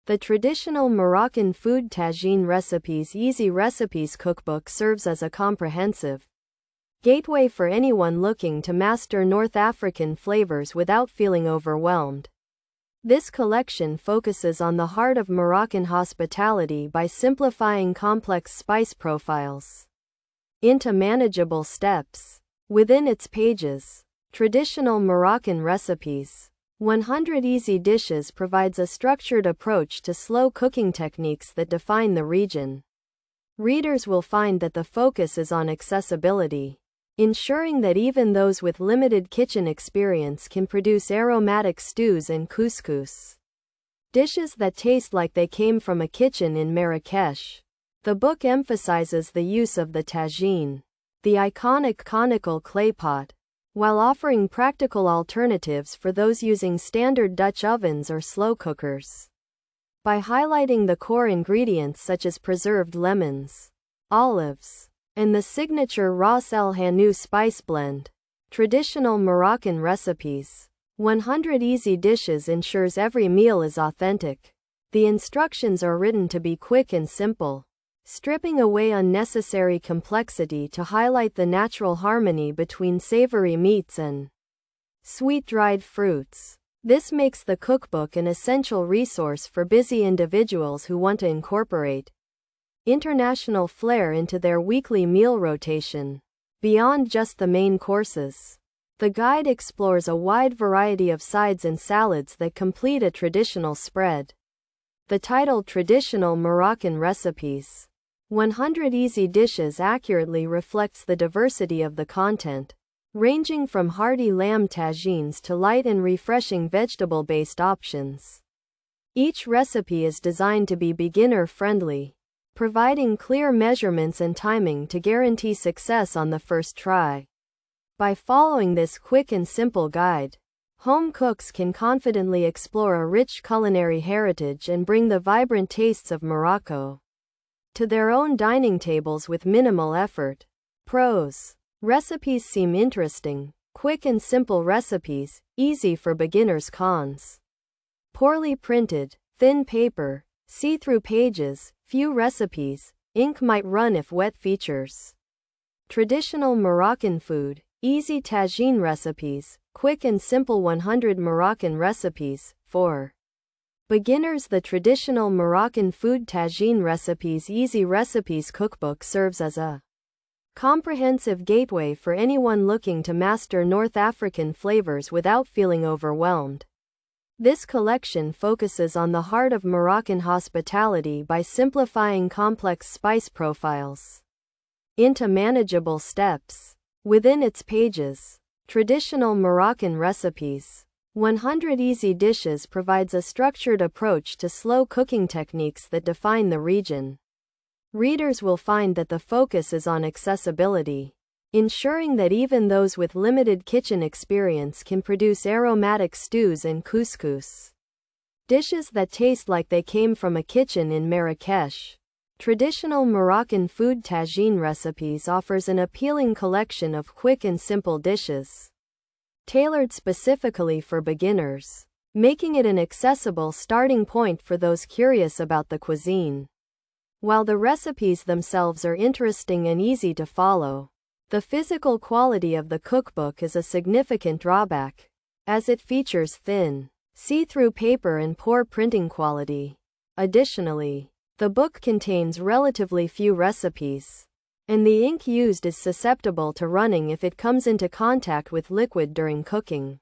The traditional Moroccan food Tagine recipes Easy Recipes cookbook serves as a comprehensive gateway for anyone looking to master North African flavors without feeling overwhelmed. This collection focuses on the heart of Moroccan hospitality by simplifying complex spice profiles into manageable steps. Within its pages, Traditional Moroccan Recipes 100 Easy Dishes provides a structured approach to slow cooking techniques that define the region. Readers will find that the focus is on accessibility, ensuring that even those with limited kitchen experience can produce aromatic stews and couscous, dishes that taste like they came from a kitchen in Marrakech. The book emphasizes the use of the tagine, the iconic conical clay pot, while offering practical alternatives for those using standard Dutch ovens or slow cookers. By highlighting the core ingredients such as preserved lemons, olives, and the signature Ras El Hanout spice blend, Traditional Moroccan Recipes 100 Easy Dishes ensures every meal is authentic. The instructions are written to be quick and simple, stripping away unnecessary complexity to highlight the natural harmony between savory meats and sweet dried fruits. This makes the cookbook an essential resource for busy individuals who want to incorporate international flair into their weekly meal rotation. Beyond just the main courses, the guide explores a wide variety of sides and salads that complete a traditional spread. The title Traditional Moroccan Recipes 100 Easy Dishes accurately reflects the diversity of the content, ranging from hearty lamb tagines to light and refreshing vegetable-based options. Each recipe is designed to be beginner-friendly, providing clear measurements and timing to guarantee success on the first try. By following this quick and simple guide, home cooks can confidently explore a rich culinary heritage and bring the vibrant tastes of Morocco to their own dining tables with minimal effort. Pros: recipes seem interesting, quick and simple recipes, easy for beginners. Cons: poorly printed, thin paper, see-through pages, few recipes, ink might run if wet. Features: Traditional Moroccan Food Easy Tagine Recipes, quick and simple 100 Moroccan recipes, for beginners. The Traditional Moroccan Food Tagine Recipes Easy Recipes cookbook serves as a comprehensive gateway for anyone looking to master North African flavors without feeling overwhelmed. This collection focuses on the heart of Moroccan hospitality by simplifying complex spice profiles into manageable steps. Within its pages, Traditional Moroccan Recipes 100 Easy Dishes provides a structured approach to slow cooking techniques that define the region. Readers will find that the focus is on accessibility, ensuring that even those with limited kitchen experience can produce aromatic stews and couscous, dishes that taste like they came from a kitchen in Marrakech. Traditional Moroccan Food Tagine Recipes offers an appealing collection of quick and simple dishes, tailored specifically for beginners, making it an accessible starting point for those curious about the cuisine. While the recipes themselves are interesting and easy to follow, the physical quality of the cookbook is a significant drawback, as it features thin, see-through paper and poor printing quality. Additionally, the book contains relatively few recipes, and the ink used is susceptible to running if it comes into contact with liquid during cooking.